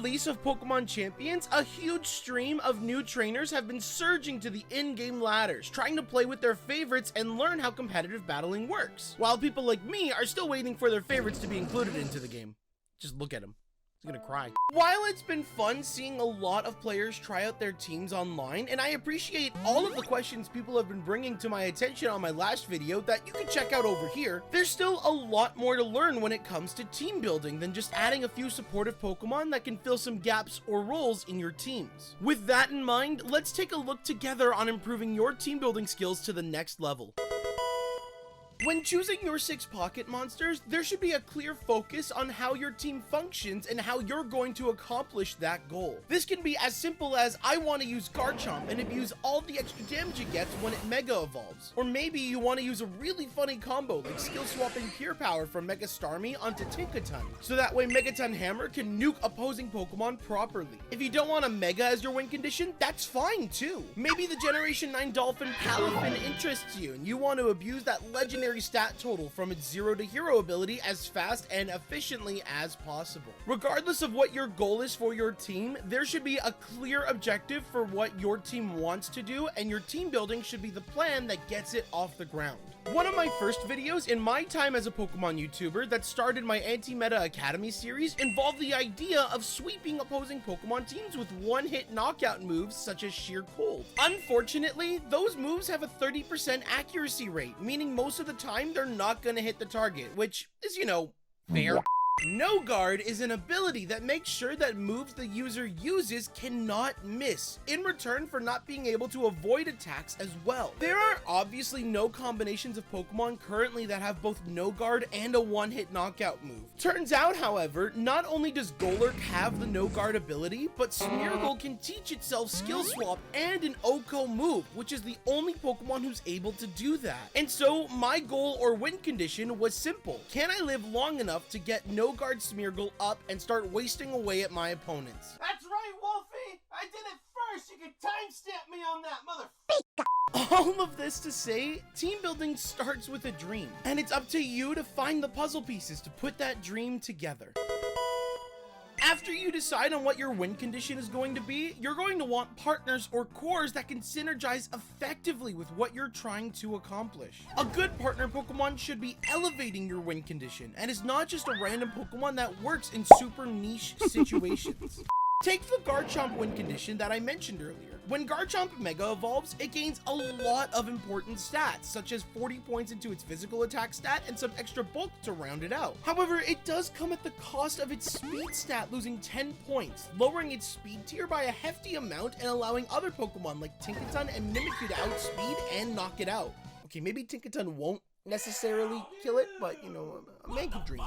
release of Pokémon Champions, a huge stream of new trainers have been surging to the in-game ladders, trying to play with their favorites and learn how competitive battling works, while people like me are still waiting for their favorites to be included into the game. Just look at him. He's gonna cry. While it's been fun seeing a lot of players try out their teams online, and I appreciate all of the questions people have been bringing to my attention on my last video that you can check out over here, there's still a lot more to learn when it comes to team building than just adding a few supportive Pokemon that can fill some gaps or roles in your teams. With that in mind, let's take a look together on improving your team building skills to the next level. When choosing your 6 pocket monsters, there should be a clear focus on how your team functions and how you're going to accomplish that goal. This can be as simple as, I want to use Garchomp and abuse all the extra damage it gets when it Mega Evolves. Or maybe you want to use a really funny combo like skill swapping Pure Power from Mega Starmie onto Tinkaton, so that way Megaton Hammer can nuke opposing Pokemon properly. If you don't want a Mega as your win condition, that's fine too. Maybe the Generation 9 Dolphin Palafin interests you and you want to abuse that legendary stat total from its 0 to hero ability as fast and efficiently as possible. Regardless of what your goal is for your team, there should be a clear objective for what your team wants to do, and your team building should be the plan that gets it off the ground. One of my first videos in my time as a Pokemon YouTuber that started my Anti-Meta Academy series involved the idea of sweeping opposing Pokemon teams with one-hit knockout moves such as Sheer Cold. Unfortunately, those moves have a 30% accuracy rate, meaning most of the time they're not going to hit the target, which is, you know, fair. No Guard is an ability that makes sure that moves the user uses cannot miss, in return for not being able to avoid attacks as well. There are obviously no combinations of Pokemon currently that have both No Guard and a one-hit knockout move. Turns out, however, not only does Golurk have the No Guard ability, but Smeargle can teach itself Skill Swap and an OHKO move, which is the only Pokemon who's able to do that. And so my goal or win condition was simple. Can I live long enough to get No Guard Smeargle up and start wasting away at my opponents? That's right, Wolfie! I did it first! You can timestamp me on that, motherfucker! All of this to say, team building starts with a dream, and it's up to you to find the puzzle pieces to put that dream together. After you decide on what your win condition is going to be, you're going to want partners or cores that can synergize effectively with what you're trying to accomplish. A good partner Pokemon should be elevating your win condition, and is not just a random Pokemon that works in super niche situations. Take the Garchomp win condition that I mentioned earlier. When Garchomp Mega Evolves, it gains a lot of important stats, such as 40 points into its physical attack stat and some extra bulk to round it out. However, it does come at the cost of its speed stat losing 10 points, lowering its speed tier by a hefty amount and allowing other Pokemon like Tinkaton and Mimikyu to outspeed and knock it out. Okay, maybe Tinkaton won't necessarily kill it, but you know, a man can dream.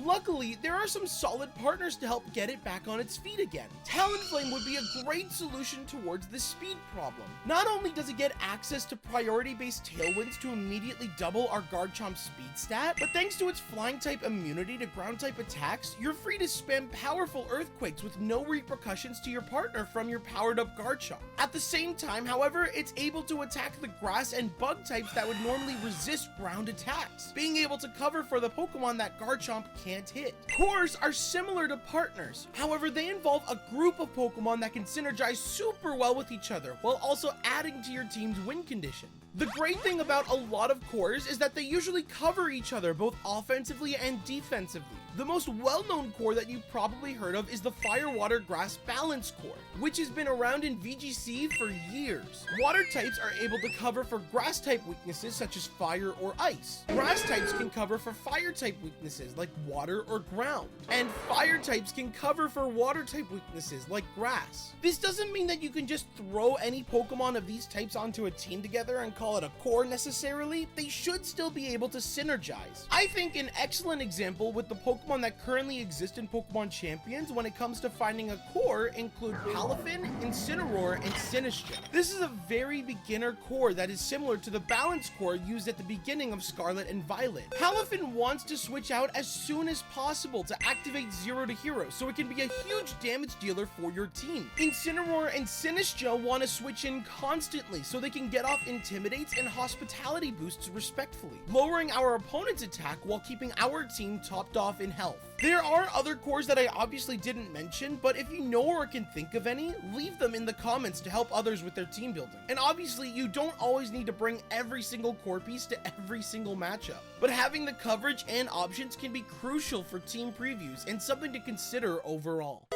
Luckily, there are some solid partners to help get it back on its feet again. Talonflame would be a great solution towards the speed problem. Not only does it get access to priority-based tailwinds to immediately double our Garchomp's speed stat, but thanks to its flying type immunity to ground type attacks, you're free to spam powerful earthquakes with no repercussions to your partner from your powered up Garchomp. At the same time, however, it's able to attack the grass and bug types that would normally resist ground attacks, being able to cover for the Pokemon that Garchomp can't hit. Cores are similar to partners. However, they involve a group of Pokemon that can synergize super well with each other, while also adding to your team's win condition. The great thing about a lot of cores is that they usually cover each other both offensively and defensively. The most well-known core that you've probably heard of is the Fire, Water, Grass Balance core, which has been around in VGC for years. Water types are able to cover for grass type weaknesses such as fire or ice. Grass types can cover for fire type weaknesses like water or ground. And fire types can cover for water type weaknesses like grass. This doesn't mean that you can just throw any Pokemon of these types onto a team together and call it a core necessarily. They should still be able to synergize. I think an excellent example with the Pokemon that currently exist in Pokemon Champions when it comes to finding a core include Palafin, Incineroar, and Sinistcha. This is a very beginner core that is similar to the Balance core used at the beginning of Scarlet and Violet. Palafin wants to switch out as soon as possible to activate 0 to hero, so it can be a huge damage dealer for your team. Incineroar and Sinistcha want to switch in constantly so they can get off Intimidates and Hospitality boosts respectfully, lowering our opponent's attack while keeping our team topped off in health. There are other cores that I obviously didn't mention, but if you know or can think of any, leave them in the comments to help others with their team building. And obviously, you don't always need to bring every single core piece to every single matchup, but having the coverage and options can be crucial for team previews and something to consider overall.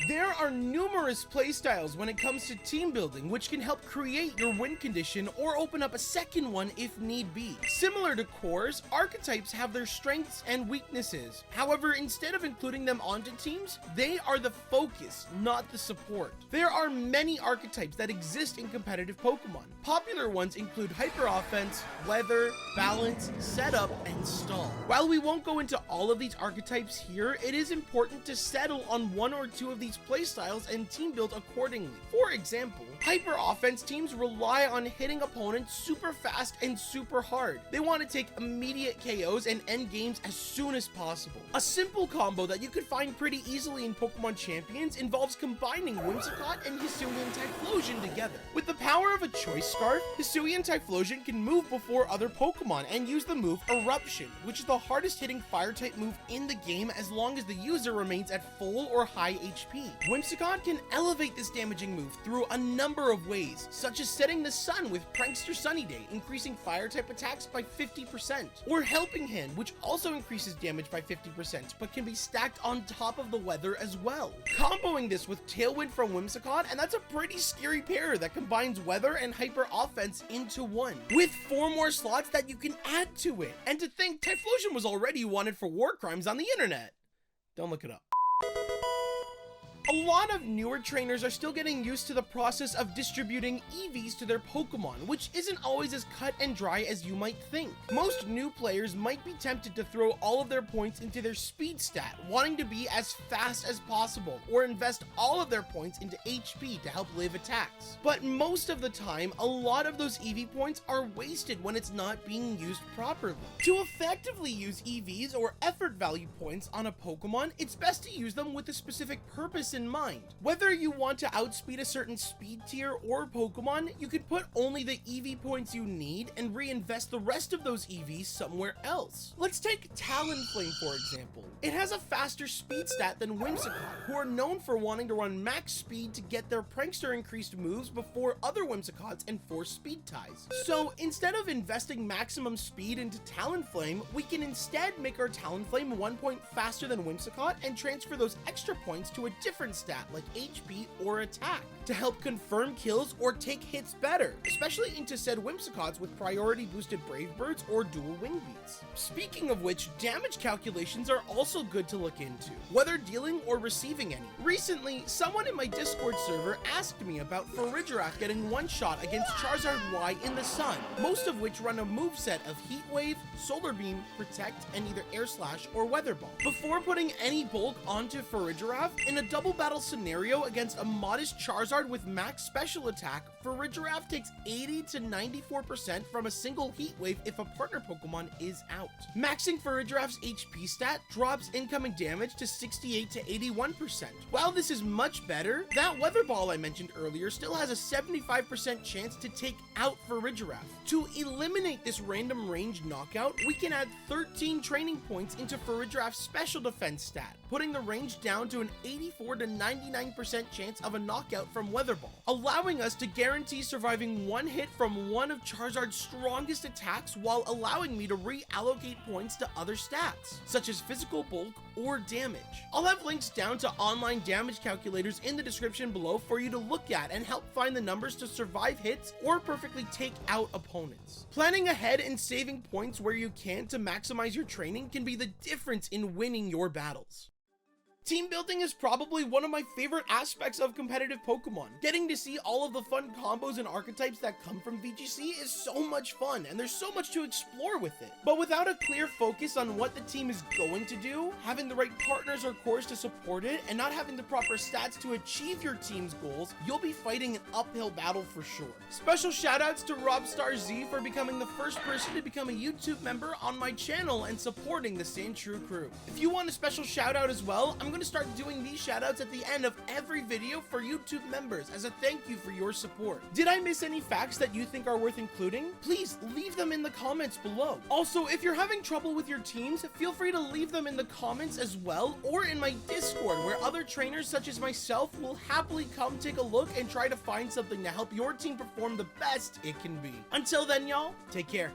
There are numerous playstyles when it comes to team building, which can help create your win condition or open up a second one if need be. Similar to cores, archetypes have their strengths and weaknesses. However, instead of including them onto teams, they are the focus, not the support. There are many archetypes that exist in competitive Pokemon. Popular ones include Hyper Offense, Weather, Balance, Setup, and Stall. While we won't go into all of these archetypes here, it is important to settle on one or two of these playstyles and team build accordingly. For example, Hyper Offense teams rely on hitting opponents super fast and super hard. They want to take immediate KOs and end games as soon as possible. A simple combo that you could find pretty easily in Pokémon Champions involves combining Whimsicott and Hisuian Typhlosion together. With the power of a Choice Scarf, Hisuian Typhlosion can move before other Pokemon and use the move Eruption, which is the hardest hitting Fire-type move in the game as long as the user remains at full or high HP. Whimsicott can elevate this damaging move through a number of ways, such as setting the sun with Prankster Sunny Day, increasing Fire-type attacks by 50%, or Helping Hand, which also increases damage by 50%, but can be stacked on top of the weather as well. Comboing this with Tailwind from Whimsicott, and that's a pretty scary pair that combines weather and hyper offense into one, with 4 more slots that you can add to it. And to think, Typhlosion was already wanted for war crimes on the internet. Don't look it up. A lot of newer trainers are still getting used to the process of distributing EVs to their Pokemon, which isn't always as cut and dry as you might think. Most new players might be tempted to throw all of their points into their speed stat, wanting to be as fast as possible, or invest all of their points into HP to help live attacks. But most of the time, a lot of those EV points are wasted when it's not being used properly. To effectively use EVs or effort value points on a Pokemon, it's best to use them with a specific purpose in mind. Whether you want to outspeed a certain speed tier or Pokemon, you could put only the EV points you need and reinvest the rest of those EVs somewhere else. Let's take Talonflame for example. It has a faster speed stat than Whimsicott, who are known for wanting to run max speed to get their Prankster increased moves before other Whimsicotts and force speed ties. So instead of investing maximum speed into Talonflame, we can instead make our Talonflame 1 point faster than Whimsicott and transfer those extra points to a different stat like HP or attack to help confirm kills or take hits better, especially into said Whimsicotts with priority boosted Brave Birds or dual wing beats. Speaking of which, damage calculations are also good to look into, whether dealing or receiving any. Recently, someone in my Discord server asked me about Farigiraf getting one shot against Charizard Y in the sun, most of which run a moveset of Heat Wave, Solar Beam, Protect, and either Air Slash or Weather Ball. Before putting any bulk onto Farigiraf, in a double battle scenario against a modest Charizard with max special attack, Farigiraf takes 80 to 94% from a single Heat Wave if a partner Pokemon is out. Maxing Farigiraf's HP stat drops incoming damage to 68 to 81%. While this is much better, that Weather Ball I mentioned earlier still has a 75% chance to take out Farigiraf. To eliminate this random ranged knockout, we can add 13 training points into Farigiraf's special defense stat, putting the range down to an 84 to 99% chance of a knockout from Weather Ball, allowing us to guarantee surviving one hit from one of Charizard's strongest attacks while allowing me to reallocate points to other stats, such as physical bulk or damage. I'll have links down to online damage calculators in the description below for you to look at and help find the numbers to survive hits or perfectly take out opponents. Planning ahead and saving points where you can to maximize your training can be the difference in winning your battles. Team building is probably one of my favorite aspects of competitive Pokemon. Getting to see all of the fun combos and archetypes that come from VGC is so much fun, and there's so much to explore with it. But without a clear focus on what the team is going to do, having the right partners or cores to support it, and not having the proper stats to achieve your team's goals, you'll be fighting an uphill battle for sure. Special shoutouts to RobStarZ for becoming the first person to become a YouTube member on my channel and supporting the Sandshrew crew. If you want a special shoutout as well, I'm going going to start doing these shoutouts at the end of every video for YouTube members as a thank you for your support. Did I miss any facts that you think are worth including? Please leave them in the comments below. Also, if you're having trouble with your teams, feel free to leave them in the comments as well, or in my Discord, where other trainers such as myself will happily come take a look and try to find something to help your team perform the best it can be. Until then, y'all, take care.